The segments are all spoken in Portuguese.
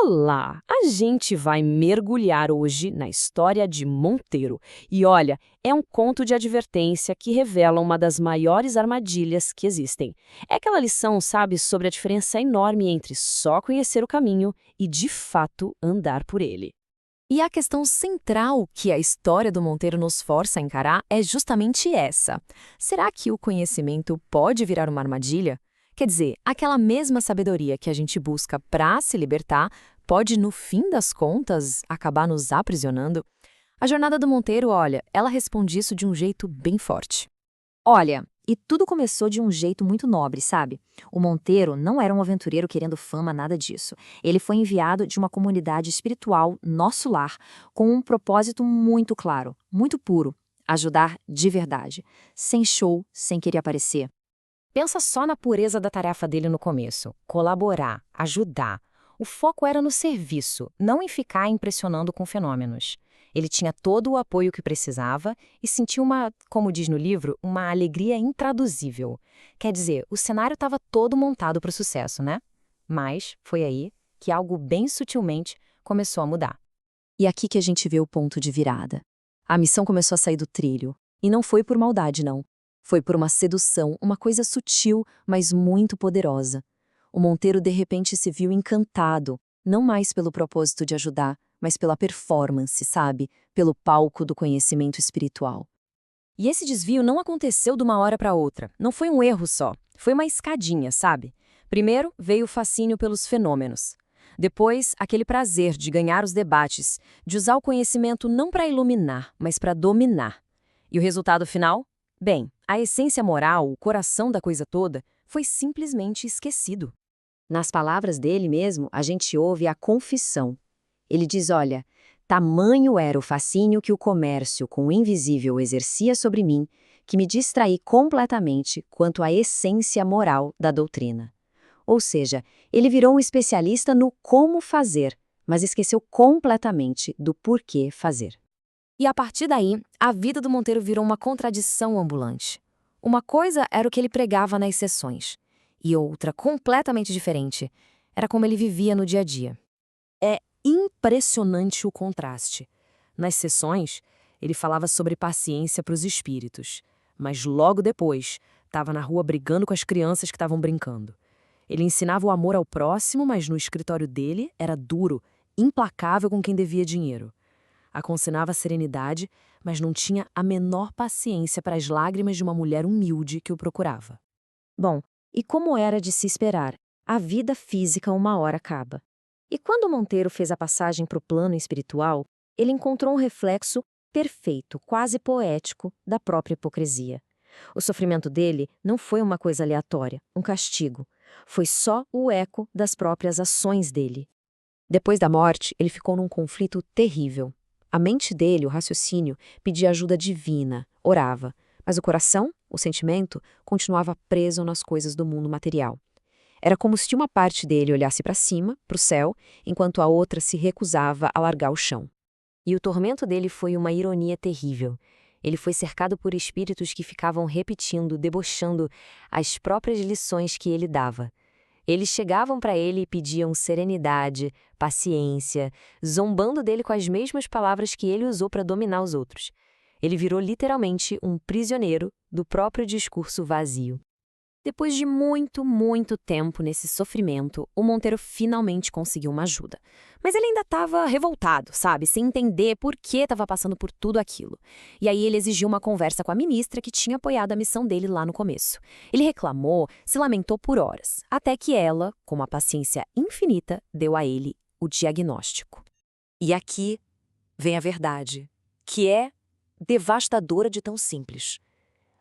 Olá! A gente vai mergulhar hoje na história de Monteiro. E olha, é um conto de advertência que revela uma das maiores armadilhas que existem. É aquela lição, sabe, sobre a diferença enorme entre só conhecer o caminho e, de fato, andar por ele. E a questão central que a história do Monteiro nos força a encarar é justamente essa. Será que o conhecimento pode virar uma armadilha? Quer dizer, aquela mesma sabedoria que a gente busca para se libertar pode, no fim das contas, acabar nos aprisionando? A jornada do Monteiro, olha, ela responde isso de um jeito bem forte. Olha, e tudo começou de um jeito muito nobre, sabe? O Monteiro não era um aventureiro querendo fama, nada disso. Ele foi enviado de uma comunidade espiritual, Nosso Lar, com um propósito muito claro, muito puro: ajudar de verdade, sem show, sem querer aparecer. Pensa só na pureza da tarefa dele no começo: colaborar, ajudar. O foco era no serviço, não em ficar impressionando com fenômenos. Ele tinha todo o apoio que precisava e sentia como diz no livro, uma alegria intraduzível. Quer dizer, o cenário estava todo montado para o sucesso, né? Mas foi aí que algo bem sutilmente começou a mudar. E aqui que a gente vê o ponto de virada. A missão começou a sair do trilho. E não foi por maldade, não. Foi por uma sedução, uma coisa sutil, mas muito poderosa. O Monteiro de repente se viu encantado, não mais pelo propósito de ajudar, mas pela performance, sabe? Pelo palco do conhecimento espiritual. E esse desvio não aconteceu de uma hora para outra. Não foi um erro só. Foi uma escadinha, sabe? Primeiro veio o fascínio pelos fenômenos. Depois, aquele prazer de ganhar os debates, de usar o conhecimento não para iluminar, mas para dominar. E o resultado final? Bem, a essência moral, o coração da coisa toda, foi simplesmente esquecido. Nas palavras dele mesmo, a gente ouve a confissão. Ele diz, olha, tamanho era o fascínio que o comércio com o invisível exercia sobre mim, que me distraí completamente quanto à essência moral da doutrina. Ou seja, ele virou um especialista no como fazer, mas esqueceu completamente do porquê fazer. E a partir daí, a vida do Monteiro virou uma contradição ambulante. Uma coisa era o que ele pregava nas sessões, e outra, completamente diferente, era como ele vivia no dia a dia. É impressionante o contraste. Nas sessões, ele falava sobre paciência para os espíritos, mas logo depois estava na rua brigando com as crianças que estavam brincando. Ele ensinava o amor ao próximo, mas no escritório dele era duro, implacável com quem devia dinheiro. Aconselhava a serenidade, mas não tinha a menor paciência para as lágrimas de uma mulher humilde que o procurava. Bom, e como era de se esperar, a vida física uma hora acaba. E quando Monteiro fez a passagem para o plano espiritual, ele encontrou um reflexo perfeito, quase poético, da própria hipocrisia. O sofrimento dele não foi uma coisa aleatória, um castigo. Foi só o eco das próprias ações dele. Depois da morte, ele ficou num conflito terrível. A mente dele, o raciocínio, pedia ajuda divina, orava, mas o coração, o sentimento, continuava preso nas coisas do mundo material. Era como se uma parte dele olhasse para cima, para o céu, enquanto a outra se recusava a largar o chão. E o tormento dele foi uma ironia terrível. Ele foi cercado por espíritos que ficavam repetindo, debochando as próprias lições que ele dava. Eles chegavam para ele e pediam serenidade, paciência, zombando dele com as mesmas palavras que ele usou para dominar os outros. Ele virou literalmente um prisioneiro do próprio discurso vazio. Depois de muito, muito tempo nesse sofrimento, o Monteiro finalmente conseguiu uma ajuda. Mas ele ainda estava revoltado, sabe? Sem entender por que estava passando por tudo aquilo. E aí ele exigiu uma conversa com a ministra que tinha apoiado a missão dele lá no começo. Ele reclamou, se lamentou por horas, até que ela, com uma paciência infinita, deu a ele o diagnóstico. E aqui vem a verdade, que é devastadora de tão simples.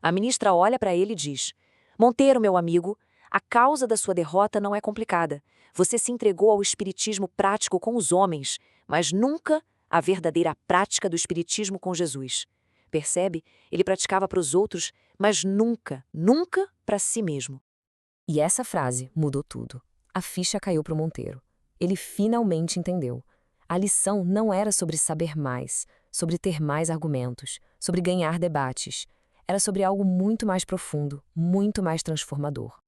A ministra olha para ele e diz: Monteiro, meu amigo, a causa da sua derrota não é complicada. Você se entregou ao espiritismo prático com os homens, mas nunca à verdadeira prática do espiritismo com Jesus. Percebe? Ele praticava para os outros, mas nunca, nunca para si mesmo. E essa frase mudou tudo. A ficha caiu para o Monteiro. Ele finalmente entendeu. A lição não era sobre saber mais, sobre ter mais argumentos, sobre ganhar debates. Era sobre algo muito mais profundo, muito mais transformador.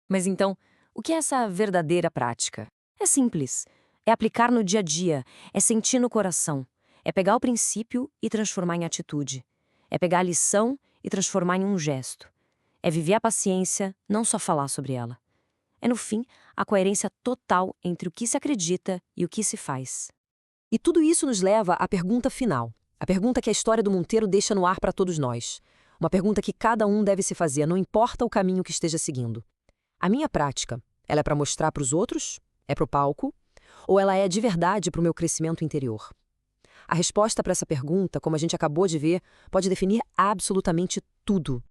Mas então, o que é essa verdadeira prática? É simples. É aplicar no dia a dia, é sentir no coração. É pegar o princípio e transformar em atitude. É pegar a lição e transformar em um gesto. É viver a paciência, não só falar sobre ela. É, no fim, a coerência total entre o que se acredita e o que se faz. E tudo isso nos leva à pergunta final. A pergunta que a história do Monteiro deixa no ar para todos nós. Uma pergunta que cada um deve se fazer, não importa o caminho que esteja seguindo. A minha prática, ela é para mostrar para os outros? É para o palco? Ou ela é de verdade para o meu crescimento interior? A resposta para essa pergunta, como a gente acabou de ver, pode definir absolutamente tudo